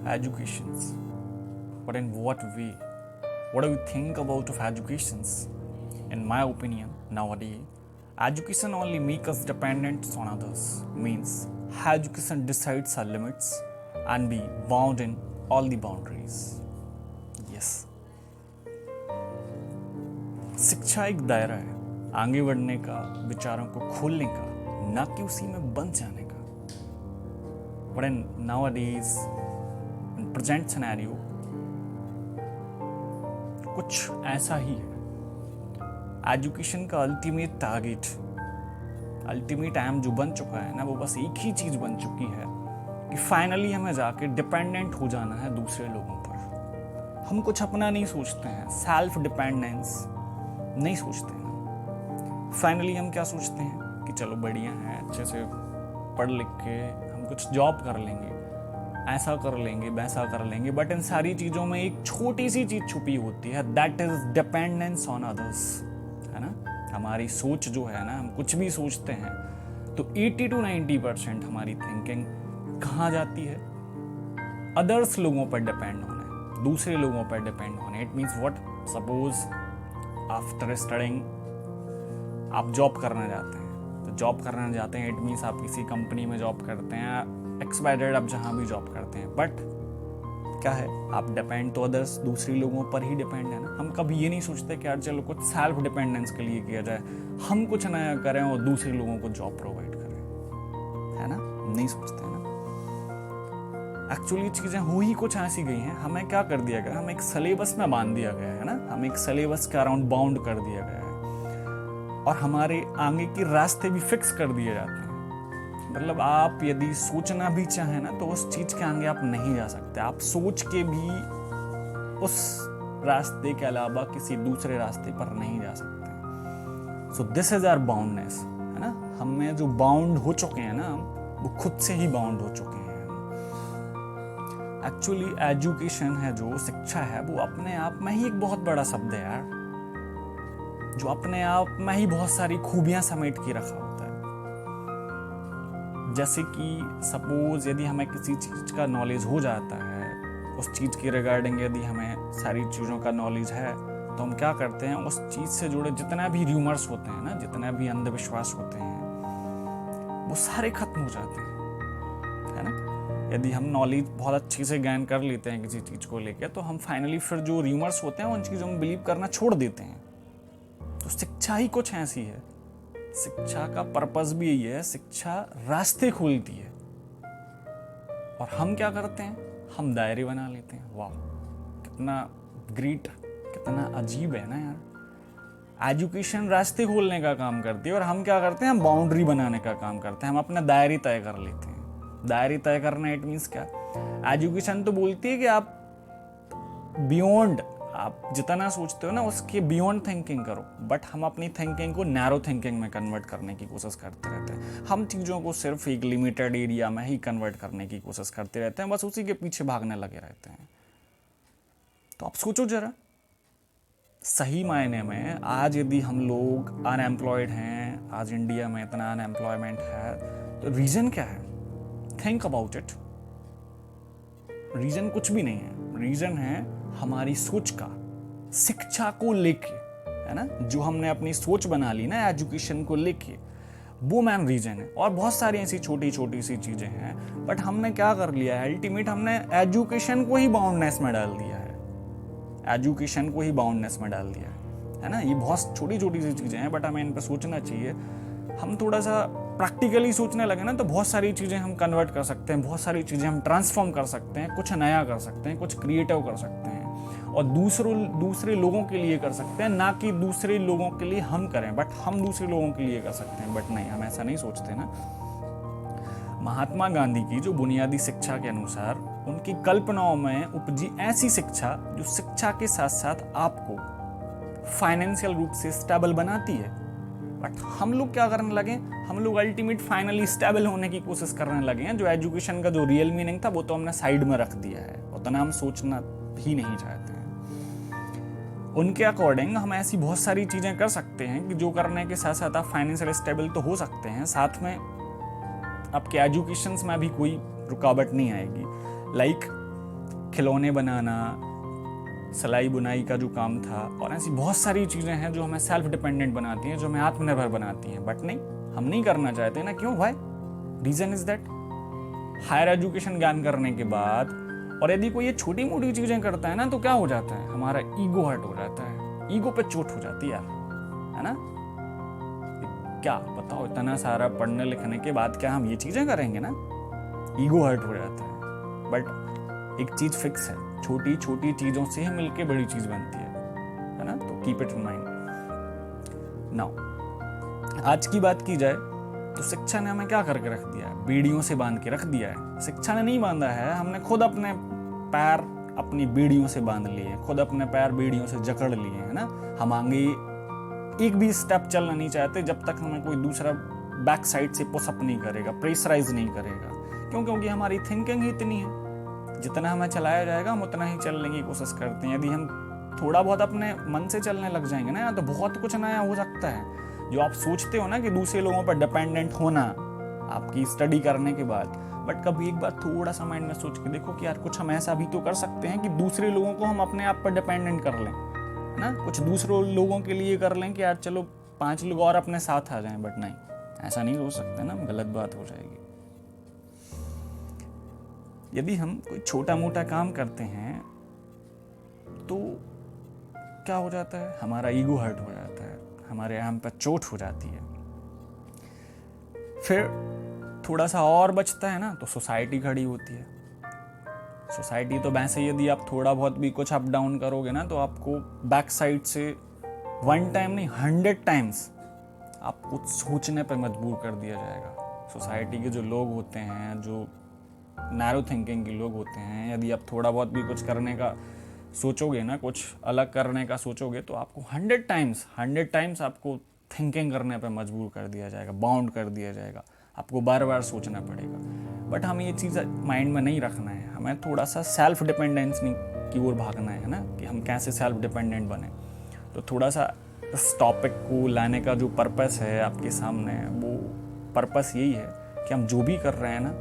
educations, but in what way? What do you think about of educations? In my opinion, nowadays, education only makes us dependent on others. Means education decides our limits and be bound in all the boundaries. Yes. शिक्षा एक दायरा है आगे बढ़ने का, विचारों को खोलने का, ना कि उसी में बंद जाने का. But in nowadays, in present scenario, कुछ ऐसा ही है. एजुकेशन का अल्टीमेट टारगेट, अल्टीमेट एम जो बन चुका है ना, वो बस एक ही चीज़ बन चुकी है कि फाइनली हमें जाके डिपेंडेंट हो जाना है दूसरे लोगों पर. हम कुछ अपना नहीं सोचते हैं, सेल्फ डिपेंडेंस नहीं सोचते हैं. फाइनली हम क्या सोचते हैं कि चलो बढ़िया है, अच्छे से पढ़ लिख के हम कुछ जॉब कर लेंगे, ऐसा कर लेंगे, वैसा कर लेंगे. बट इन सारी चीज़ों में एक छोटी सी चीज़ छुपी होती है, that is dependence on others, है ना. हमारी सोच जो है ना, हम कुछ भी सोचते हैं तो 80 to 90% हमारी थिंकिंग कहाँ जाती है? अदर्स लोगों पर डिपेंड होना, दूसरे लोगों पर डिपेंड होना. It means what? Suppose after studying आप जॉब करने जाते हैं, तो जॉब करने जाते हैं इट मीन्स आप किसी कंपनी में जॉब करते हैं, एक्सपायर्ड आप जहाँ भी जॉब करते हैं. बट क्या है, आप डिपेंड तो अदर्स, दूसरे लोगों पर ही डिपेंड है ना. हम कभी ये नहीं सोचते कि यार चलो कुछ सेल्फ डिपेंडेंस के लिए किया जाए, हम कुछ नया करें और दूसरे लोगों को जॉब प्रोवाइड करें, है ना. नहीं सोचते हैं ना. एक्चुअली चीज़ें हो ही कुछ ऐसी गई हैं, हमें क्या कर दिया गया, हमें एक सिलेबस में बांध दिया गया है ना, हमें एक सिलेबस के अराउंड बाउंड कर दिया गया है और हमारे आगे के रास्ते भी फिक्स कर दिए जाते हैं. मतलब आप यदि सोचना भी चाहें ना तो उस चीज़ के आगे आप नहीं जा सकते. आप सोच के भी उस रास्ते के अलावा किसी दूसरे रास्ते पर नहीं जा सकते. So this is our boundness, है ना. हमें जो बाउंड हो चुके हैं ना, वो खुद से ही बाउंड हो चुके हैं. एक्चुअली एजुकेशन है, जो शिक्षा है, वो अपने आप में ही एक बहुत बड़ा शब्द है यार, जो अपने आप में ही बहुत सारी खूबियां समेट के रखा होता है. जैसे कि सपोज यदि हमें किसी चीज़ का नॉलेज हो जाता है, उस चीज़ के रिगार्डिंग यदि हमें सारी चीज़ों का नॉलेज है, तो हम क्या करते हैं, उस चीज़ से जुड़े जितना भी र्यूमर्स होते हैं ना, जितना भी अंधविश्वास होते हैं, वो सारे खत्म हो जाते हैं, है ना. यदि हम नॉलेज बहुत अच्छे से गेन कर लेते हैं किसी चीज़ को लेकर, तो हम फाइनली फिर जो र्यूमर्स होते हैं उन चीज़ों में बिलीव करना छोड़ देते हैं. तो शिक्षा ही कुछ ऐसी है, शिक्षा का पर्पस भी यही है, शिक्षा रास्ते खोलती है. और हम क्या करते हैं, हम दायरे बना लेते हैं. वाह, कितना ग्रेट, कितना अजीब है ना यार. एजुकेशन रास्ते खोलने का काम करती है और हम क्या करते हैं, हम बाउंड्री बनाने का काम करते हैं. हम अपना दायरे तय कर लेते हैं. दायरे तय करना इट मीन्स क्या, एजुकेशन तो बोलती है कि आप बियॉन्ड, आप जितना सोचते हो ना उसके बियॉन्ड थिंकिंग करो. बट हम अपनी थिंकिंग को नैरो थिंकिंग में कन्वर्ट करने की कोशिश करते रहते हैं. हम चीज़ों को सिर्फ एक लिमिटेड एरिया में ही कन्वर्ट करने की कोशिश करते रहते हैं, बस उसी के पीछे भागने लगे रहते हैं. तो आप सोचो जरा, सही मायने में आज यदि हम लोग अनएम्प्लॉयड हैं, आज इंडिया में इतना अनएम्प्लॉयमेंट है, तो रीज़न क्या है? Think about it. रीज़न कुछ भी नहीं है. रीज़न है हमारी सोच का, शिक्षा को लेके, है ना. जो हमने अपनी सोच बना ली ना एजुकेशन को लेके, वो मैन रीजन है. और बहुत सारी ऐसी छोटी छोटी सी चीजें हैं, बट हमने क्या कर लिया है, अल्टीमेट हमने एजुकेशन को ही बाउंडनेस में डाल दिया है. एजुकेशन को ही बाउंडनेस में डाल दिया है ना. ये बहुत छोटी छोटी सी चीजें हैं, बट हमें इन पर सोचना चाहिए. हम थोड़ा सा प्रैक्टिकली सोचने लगे ना, तो बहुत सारी चीज़ें हम कन्वर्ट कर सकते हैं, बहुत सारी चीज़ें हम ट्रांसफॉर्म कर सकते हैं, कुछ नया कर सकते हैं, कुछ क्रिएटिव कर सकते हैं और दूसरे लोगों के लिए कर सकते हैं. ना कि दूसरे लोगों के लिए हम करें, बट हम दूसरे लोगों के लिए कर सकते हैं. बट नहीं, हम ऐसा नहीं सोचते ना. महात्मा गांधी की जो बुनियादी शिक्षा के अनुसार उनकी कल्पनाओं में उपजी ऐसी शिक्षा जो शिक्षा के साथ साथ आपको फाइनेंशियल रूप से स्टेबल बनाती है. बट हम लोग क्या करने लगे, हम लोग अल्टीमेट फाइनली स्टेबल होने की कोशिश करने लगे हैं. जो एजुकेशन का जो रियल मीनिंग था वो तो हमने साइड में रख दिया है, उतना हम सोचना ही नहीं चाहते हैं. उनके अकॉर्डिंग हम ऐसी बहुत सारी चीज़ें कर सकते हैं कि जो करने के साथ साथ आप फाइनेंशियल स्टेबल तो हो सकते हैं, साथ में आपके एजुकेशन में भी कोई रुकावट नहीं आएगी. लाइक खिलौने बनाना, सिलाई बुनाई का जो काम था, और ऐसी बहुत सारी चीज़ें हैं जो हमें सेल्फ डिपेंडेंट बनाती हैं, जो हमें आत्मनिर्भर बनाती हैं। बट नहीं, हम नहीं करना चाहते ना। क्यों भाई? Reason is that higher education ज्ञान करने के बाद और यदि कोई ये छोटी मोटी चीज़ें करता है ना, तो क्या हो जाता है? हमारा ईगो हर्ट हो जाता है, ईगो पे चोट हो जाती है यार, है ना? क्या बताओ, इतना सारा पढ़ने लिखने के बाद क्या हम ये चीज़ें करेंगे ना? ईगो हर्ट हो जाता है। बट एक चीज़ फिक्स है, छोटी छोटी चीज़ों से ही मिलके बड़ी चीज़ बनती है ना? तो keep it in mind. Now आज की बात की जाए तो शिक्षा ने हमें क्या करके रख दिया है? बेड़ियों से बांध के रख दिया है। शिक्षा ने नहीं बांधा है, हमने खुद अपने पैर अपनी बेड़ियों से बांध लिए, खुद अपने पैर बेड़ियों से जकड़ लिए, है ना? हम आगे एक भी स्टेप चलना नहीं चाहते जब तक हमें कोई दूसरा बैक साइड से पुशअप नहीं करेगा, प्रेशराइज नहीं करेगा। क्यों? क्योंकि हमारी थिंकिंग ही इतनी है, जितना हमें चलाया जाएगा हम उतना ही चलने की कोशिश करते हैं। यदि हम थोड़ा बहुत अपने मन से चलने लग जाएंगे ना, तो बहुत कुछ नया हो सकता है। जो आप सोचते हो ना कि दूसरे लोगों पर डिपेंडेंट होना आपकी स्टडी करने के बाद, बट कभी एक बार थोड़ा सा माइंड में सोच के देखो कि यार कुछ हम ऐसा भी तो कर सकते हैं कि दूसरे लोगों को हम अपने आप पर डिपेंडेंट कर लें, है ना? कुछ दूसरों लोगों के लिए कर लें कि यार चलो 5 लोग और अपने साथ आ जाएं। बट नहीं, ऐसा नहीं हो सकता ना, गलत बात हो जाएगी। यदि हम कोई छोटा मोटा काम करते हैं तो क्या हो जाता है? हमारा ईगो हर्ट हो जाता है, हमारे हम पर चोट हो जाती है। फिर थोड़ा सा और बचता है ना, तो सोसाइटी खड़ी होती है। सोसाइटी तो वैसे यदि आप थोड़ा बहुत भी कुछ अप डाउन करोगे ना, तो आपको बैक साइड से 1 टाइम नहीं 100 टाइम्स आपको सोचने पर मजबूर कर दिया जाएगा। सोसाइटी के जो लोग होते हैं, जो नैरो थिंकिंग के लोग होते हैं, यदि आप थोड़ा बहुत भी कुछ करने का सोचोगे ना, कुछ अलग करने का सोचोगे, तो आपको 100 टाइम्स आपको थिंकिंग करने पर मजबूर कर दिया जाएगा, बाउंड कर दिया जाएगा। आपको बार बार सोचना पड़ेगा। बट हमें ये चीज़ माइंड में नहीं रखना है, हमें थोड़ा सा सेल्फ डिपेंडेंस की ओर भागना है ना, कि हम कैसे सेल्फ डिपेंडेंट बने। तो थोड़ा सा इस टॉपिक को लाने का जो पर्पस है आपके सामने, वो पर्पस यही है कि हम जो भी कर रहे हैं ना,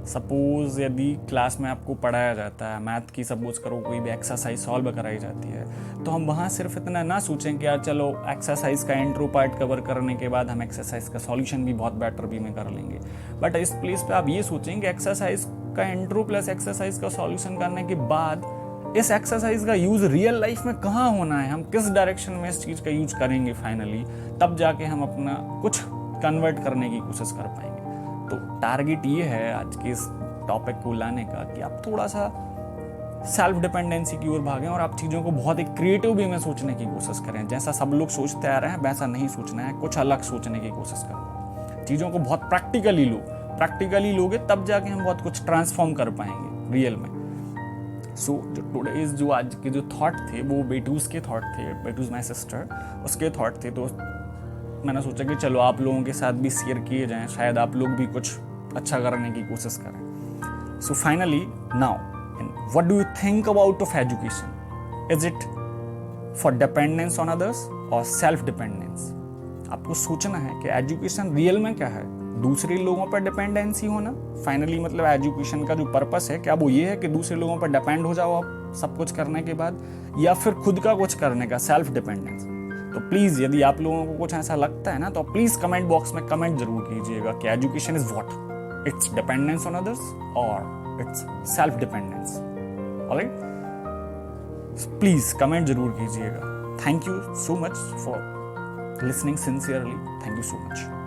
सपोज़ यदि क्लास में आपको पढ़ाया जाता है मैथ की, सपोज करो कोई भी एक्सरसाइज सॉल्व कराई जाती है, तो हम वहाँ सिर्फ इतना ना सोचें कि यार चलो एक्सरसाइज का इंट्रो पार्ट कवर करने के बाद हम एक्सरसाइज का सॉल्यूशन भी बहुत बेटर भी में कर लेंगे। बट इस प्लेस पे आप ये सोचें कि एक्सरसाइज का इंट्रो प्लस एक्सरसाइज का सॉल्यूशन करने के बाद इस एक्सरसाइज का यूज़ रियल लाइफ में कहाँ होना है, हम किस डायरेक्शन में इस चीज़ का यूज करेंगे फाइनली, तब जाके हम अपना कुछ कन्वर्ट करने की कोशिश कर पाएंगे। तो टारगेट ये है आज के इस टॉपिक को लाने का कि आप थोड़ा सा सेल्फ डिपेंडेंसी की ओर भागें और आप चीज़ों को बहुत एक क्रिएटिव वे में सोचने की कोशिश करें। जैसा सब लोग सोचते आ रहे हैं वैसा नहीं सोचना है, कुछ अलग सोचने की कोशिश करो। चीज़ों को बहुत प्रैक्टिकली लो, प्रैक्टिकली लोगे तब जाके हम बहुत कुछ ट्रांसफॉर्म कर पाएंगे रियल में। सो जो टुडेज जो आज के जो थॉट थे वो बेटूज के थॉट थे, बेटूज माई सिस्टर, उसके थॉट थे। तो मैंने सोचा कि चलो आप लोगों के साथ भी शेयर किए जाएं, शायद आप लोग भी कुछ अच्छा करने की कोशिश करें। So finally now, what do you think about of education? Is it for dependence on others और सेल्फ डिपेंडेंस? आपको सोचना है कि एजुकेशन रियल में क्या है, दूसरे लोगों पर डिपेंडेंसी होना? फाइनली मतलब एजुकेशन का जो पर्पस है क्या वो ये है कि दूसरे लोगों पर डिपेंड हो जाओ आप सब कुछ करने के बाद, या फिर खुद का कुछ करने का, सेल्फ डिपेंडेंस? तो प्लीज़ यदि आप लोगों को कुछ ऐसा लगता है ना, तो प्लीज़ कमेंट बॉक्स में कमेंट जरूर कीजिएगा कि education is what, it's dependence on others और it's self dependence. Alright, please comment जरूर कीजिएगा। Thank you so much for listening sincerely, thank you so much.